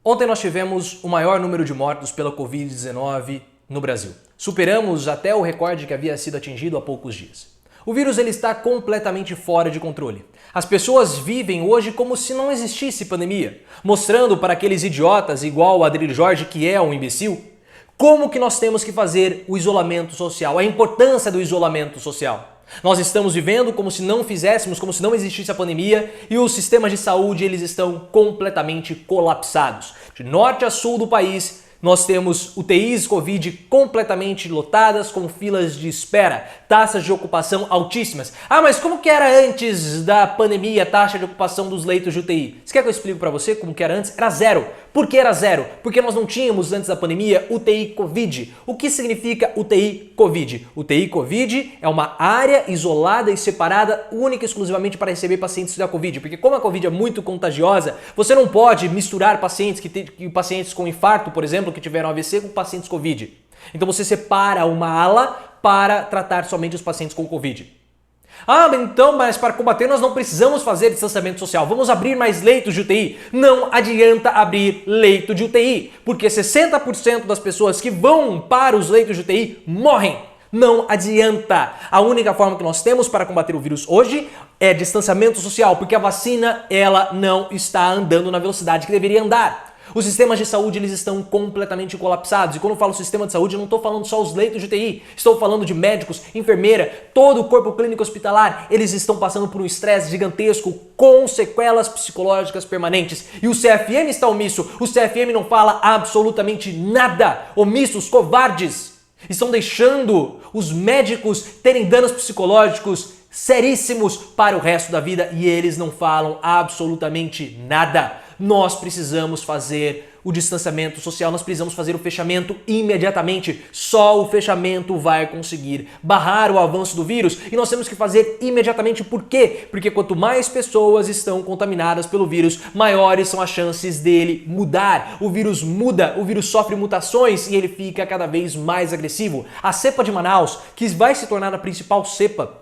Ontem nós tivemos o maior número de mortos pela Covid-19 no Brasil. Superamos até o recorde que havia sido atingido há poucos dias. O vírus ele está completamente fora de controle. As pessoas vivem hoje como se não existisse pandemia, mostrando para aqueles idiotas igual o Adrilho Jorge, que é um imbecil, como que nós temos que fazer o isolamento social, a importância do isolamento social. Nós estamos vivendo como se não fizéssemos, como se não existisse a pandemia e os sistemas de saúde eles estão completamente colapsados. De norte a sul do país, nós temos UTIs Covid completamente lotadas com filas de espera, taxas de ocupação altíssimas. Ah, mas como que era antes da pandemia a taxa de ocupação dos leitos de UTI? Você quer que eu explique para você como que era antes? Era zero. Por que era zero? Porque nós não tínhamos antes da pandemia UTI Covid. O que significa UTI Covid? UTI Covid é uma área isolada e separada única e exclusivamente para receber pacientes da Covid. Porque como a Covid é muito contagiosa, você não pode misturar pacientes pacientes com infarto, por exemplo, que tiveram AVC com pacientes Covid. Então você separa uma ala para tratar somente os pacientes com Covid. Ah, então, mas para combater nós não precisamos fazer distanciamento social. Vamos abrir mais leitos de UTI. Não adianta abrir leito de UTI, porque 60% das pessoas que vão para os leitos de UTI morrem. Não adianta. A única forma que nós temos para combater o vírus hoje é distanciamento social, porque a vacina ela não está andando na velocidade que deveria andar. Os sistemas de saúde eles estão completamente colapsados. E quando eu falo sistema de saúde, eu não estou falando só os leitos de UTI. Estou falando de médicos, enfermeira, todo o corpo clínico hospitalar. Eles estão passando por um estresse gigantesco com sequelas psicológicas permanentes. E o CFM está omisso. O CFM não fala absolutamente nada. Omissos, covardes. Estão deixando os médicos terem danos psicológicos seríssimos para o resto da vida e eles não falam absolutamente nada. Nós precisamos fazer o distanciamento social, nós precisamos fazer o fechamento imediatamente. Só o fechamento vai conseguir barrar o avanço do vírus e nós temos que fazer imediatamente. Por quê? Porque quanto mais pessoas estão contaminadas pelo vírus, maiores são as chances dele mudar. O vírus muda, o vírus sofre mutações e ele fica cada vez mais agressivo. A cepa de Manaus, que vai se tornar a principal cepa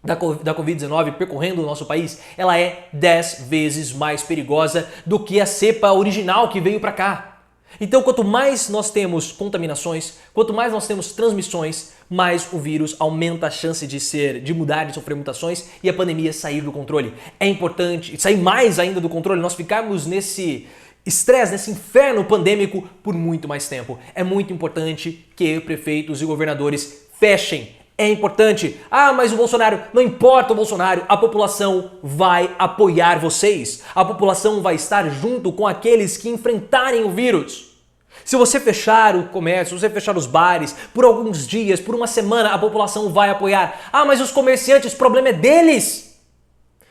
da Covid-19 percorrendo o nosso país, ela é 10 vezes mais perigosa do que a cepa original que veio para cá. Então, quanto mais nós temos contaminações, quanto mais nós temos transmissões, mais o vírus aumenta a chance de mudar, de sofrer mutações e a pandemia sair do controle. É importante sair mais ainda do controle, nós ficarmos nesse estresse, nesse inferno pandêmico por muito mais tempo. É muito importante que prefeitos e governadores fechem. É importante. Ah, mas o Bolsonaro, não importa o Bolsonaro, a população vai apoiar vocês. A população vai estar junto com aqueles que enfrentarem o vírus. Se você fechar o comércio, se você fechar os bares por alguns dias, por uma semana, a população vai apoiar. Ah, mas os comerciantes, o problema é deles.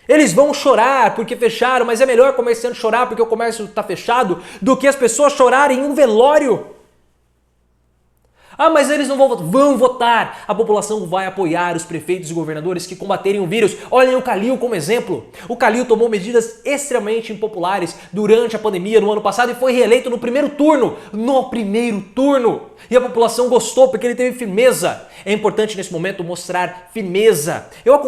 Eles vão chorar porque fecharam, mas é melhor o comerciante chorar porque o comércio está fechado do que as pessoas chorarem em um velório. Ah, mas eles não vão votar. Vão votar! A população vai apoiar os prefeitos e governadores que combaterem o vírus. Olhem o Calil como exemplo. O Calil tomou medidas extremamente impopulares durante a pandemia no ano passado e foi reeleito no primeiro turno. No primeiro turno! E a população gostou porque ele teve firmeza. É importante nesse momento mostrar firmeza.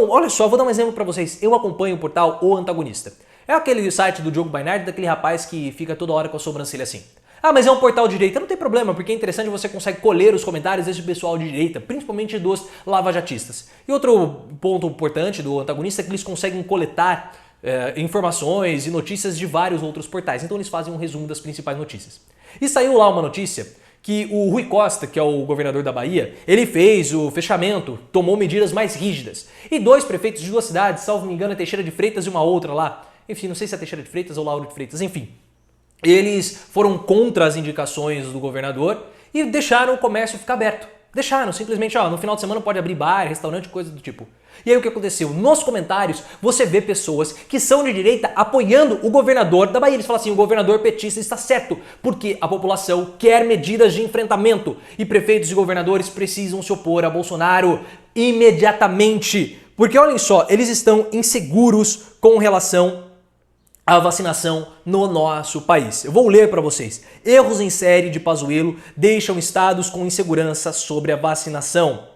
Olha só, vou dar um exemplo para vocês. Eu acompanho o portal O Antagonista. É aquele site do Diogo Bainardi, daquele rapaz que fica toda hora com a sobrancelha assim. Ah, mas é um portal de direita. Não tem problema, porque é interessante, você consegue colher os comentários desse pessoal de direita, principalmente dos lavajatistas. E outro ponto importante do Antagonista é que eles conseguem coletar informações e notícias de vários outros portais. Então eles fazem um resumo das principais notícias. E saiu lá uma notícia que o Rui Costa, que é o governador da Bahia, ele fez o fechamento, tomou medidas mais rígidas. E dois prefeitos de duas cidades, salvo me engano, é Teixeira de Freitas e uma outra lá. Enfim, não sei se é Teixeira de Freitas ou Lauro de Freitas, enfim. Eles foram contra as indicações do governador e deixaram o comércio ficar aberto. Deixaram, simplesmente, no final de semana pode abrir bar, restaurante, coisa do tipo. E aí o que aconteceu? Nos comentários você vê pessoas que são de direita apoiando o governador da Bahia. Eles falam assim, o governador petista está certo, porque a população quer medidas de enfrentamento e prefeitos e governadores precisam se opor a Bolsonaro imediatamente. Porque olhem só, eles estão inseguros com relação a vacinação no nosso país. Eu vou ler para vocês. Erros em série de Pazuello deixam estados com insegurança sobre a vacinação.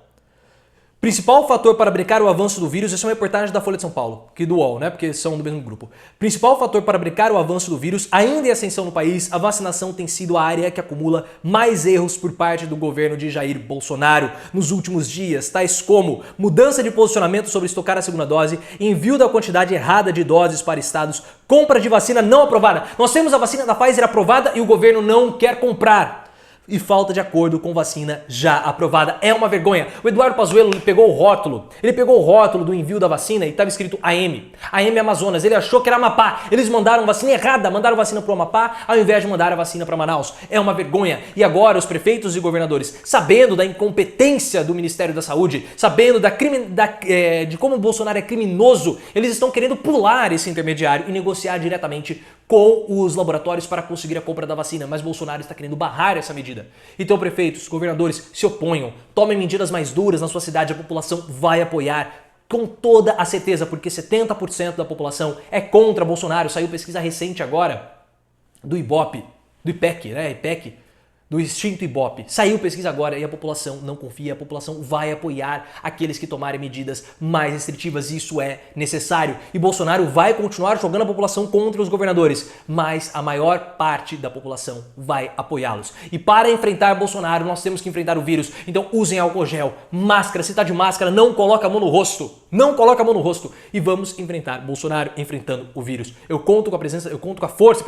Principal fator para brecar o avanço do vírus, essa é uma reportagem da Folha de São Paulo, que do UOL, né? Porque são do mesmo grupo. Principal fator para brecar o avanço do vírus, ainda em ascensão no país, a vacinação tem sido a área que acumula mais erros por parte do governo de Jair Bolsonaro nos últimos dias, tais como mudança de posicionamento sobre estocar a segunda dose, envio da quantidade errada de doses para estados, compra de vacina não aprovada. Nós temos a vacina da Pfizer aprovada e o governo não quer comprar. E falta de acordo com vacina já aprovada. É uma vergonha. O Eduardo Pazuello pegou o rótulo do envio da vacina e estava escrito AM Amazonas. Ele achou que era Amapá. Eles mandaram vacina errada, mandaram vacina para o Amapá ao invés de mandar a vacina para Manaus. É uma vergonha. E agora os prefeitos e governadores, sabendo da incompetência do Ministério da Saúde, sabendo de como o Bolsonaro é criminoso, eles estão querendo pular esse intermediário e negociar diretamente com os laboratórios para conseguir a compra da vacina, mas Bolsonaro está querendo barrar essa medida. Então, prefeitos, governadores, se oponham, tomem medidas mais duras na sua cidade, a população vai apoiar com toda a certeza, porque 70% da população é contra Bolsonaro. Saiu pesquisa recente agora do IBOP, do IPEC, né? IPEC, do Instinto Ibope. Saiu pesquisa agora e a população não confia, a população vai apoiar aqueles que tomarem medidas mais restritivas, isso é necessário. E Bolsonaro vai continuar jogando a população contra os governadores, mas a maior parte da população vai apoiá-los. E para enfrentar Bolsonaro, nós temos que enfrentar o vírus. Então usem álcool gel, máscara, se tá de máscara, não coloca a mão no rosto. Não coloca a mão no rosto. E vamos enfrentar Bolsonaro enfrentando o vírus. Eu conto com a presença, eu conto com a força,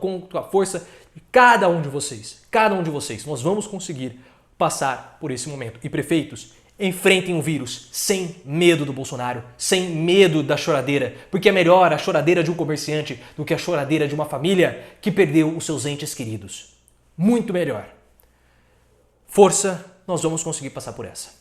conto com a força de cada um de vocês. Cada um de vocês. Nós vamos conseguir passar por esse momento. E prefeitos, enfrentem o vírus sem medo do Bolsonaro, sem medo da choradeira, porque é melhor a choradeira de um comerciante do que a choradeira de uma família que perdeu os seus entes queridos. Muito melhor. Força, nós vamos conseguir passar por essa.